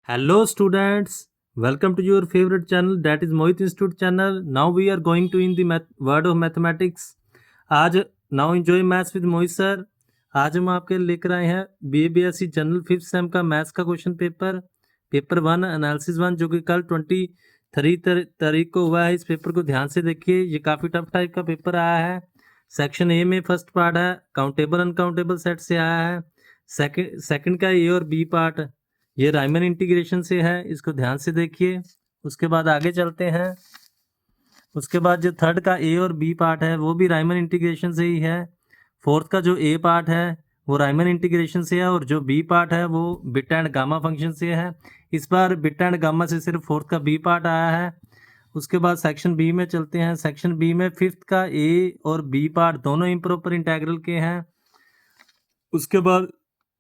Hello students, welcome to your favorite channel that is Mohit Institute channel. Now we are going to in the word of mathematics. आज now enjoy maths with Mohit sir. आज हम आपके लेकर आए हैं BA-BSc general 5th same का maths का question paper 1 analysis 1 जो कि कल 23 तारीख को हुआ है। इस पेपर को ध्यान से देखिए, ये काफ़ी टफ टाइप का पेपर आया है। सेक्शन ए में फर्स्ट पार्ट है काउंटेबल अनकाउंटेबल सेट से आया है। सेकंड का ए और बी पार्ट ये राइमन इंटीग्रेशन से है, इसको ध्यान से देखिए। उसके बाद आगे चलते हैं। उसके बाद जो थर्ड का ए और बी पार्ट है वो भी राइमन इंटीग्रेशन से ही है। फोर्थ का जो ए पार्ट है वो राइमन इंटीग्रेशन से है और जो बी पार्ट है वो बीटा एंड गामा फंक्शन से है। इस बार बीटा एंड गामा से सिर्फ फोर्थ का बी पार्ट आया है। उसके बाद सेक्शन बी में चलते हैं। सेक्शन बी में फिफ्थ का ए और बी पार्ट दोनों इम्प्रॉपर इंटीग्रल के हैं। उसके बाद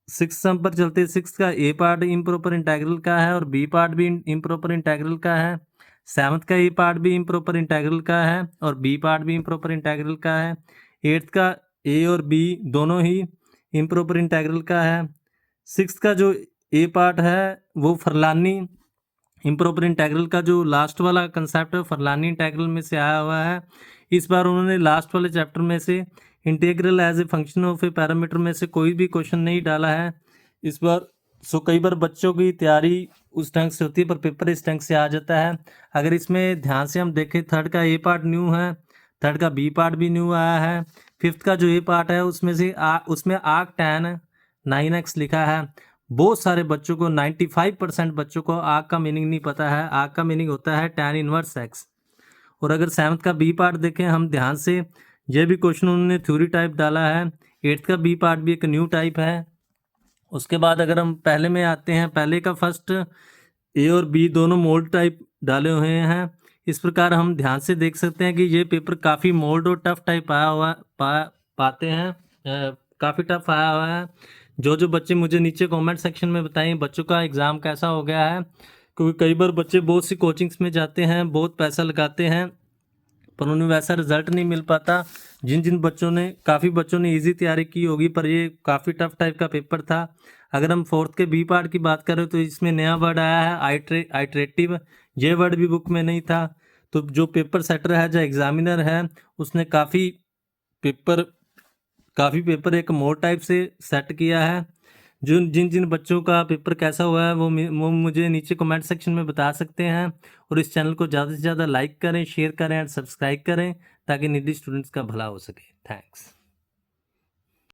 सिक्स सम पर चलते हैं। सिक्स का ए पार्ट इम्प्रॉपर इंटीग्रल का है और बी पार्ट भी इम्प्रॉपर इंटीग्रल का है। सेवन्थ का ए पार्ट भी इम्प्रॉपर इंटीग्रल का है और बी पार्ट भी इम्प्रॉपर इंटीग्रल का है। एट्थ का ए और बी दोनों ही इम्प्रॉपर इंटीग्रल का है। सिक्स का जो ए पार्ट है वो फरलानी इम्प्रॉपर इंटीग्रल का जो लास्ट वाला कंसेप्ट है फरलानी इंटीग्रल में से आया हुआ है। इस बार उन्होंने लास्ट वाले चैप्टर में से integral as a function of a parameter में से कोई भी क्वेश्चन नहीं डाला है इस बार। कई बार बच्चों की तैयारी उस ढंग से होती है पर पेपर इस ढंग से आ जाता है। अगर इसमें ध्यान से हम देखें, थर्ड का ए पार्ट न्यू है, थर्ड का बी पार्ट भी न्यू आया है। फिफ्थ का जो ए पार्ट है उसमें आर्क टैन 9x लिखा है। बहुत सारे बच्चों को 95% बच्चों को आर्क का मीनिंग नहीं पता है। आर्क का मीनिंग होता है टैन इनवर्स x। और अगर सेवन्थ का बी पार्ट देखें हम ध्यान से, यह भी क्वेश्चन उन्होंने थ्योरी टाइप डाला है। एट्थ का बी पार्ट भी एक न्यू टाइप है। उसके बाद अगर हम पहले में आते हैं, पहले का फर्स्ट ए और बी दोनों मोल्ड टाइप डाले हुए हैं। इस प्रकार हम ध्यान से देख सकते हैं कि ये पेपर काफ़ी मोल्ड और टफ टाइप आया हुआ पाते हैं, काफ़ी टफ आया हुआ है। जो बच्चे मुझे नीचे कमेंट सेक्शन में बताएं बच्चों का एग्ज़ाम कैसा हो गया है, क्योंकि कई बार बच्चे बहुत सी कोचिंग्स में जाते हैं, बहुत पैसा लगाते हैं पर उन्हें वैसा रिजल्ट नहीं मिल पाता। काफ़ी बच्चों ने इजी तैयारी की होगी पर ये काफ़ी टफ टाइप का पेपर था। अगर हम फोर्थ के बी पार्ट की बात करें तो इसमें नया वर्ड आया है आइट्रेटिव। ये वर्ड भी बुक में नहीं था। तो जो पेपर सेटर है, जो एग्जामिनर है, उसने काफ़ी पेपर एक मोड टाइप से सेट किया है। जिन बच्चों का पेपर कैसा हुआ है वो मुझे नीचे कमेंट सेक्शन में बता सकते हैं। और इस चैनल को ज़्यादा से ज़्यादा लाइक करें, शेयर करें और सब्सक्राइब करें ताकि निडी स्टूडेंट्स का भला हो सके। थैंक्स।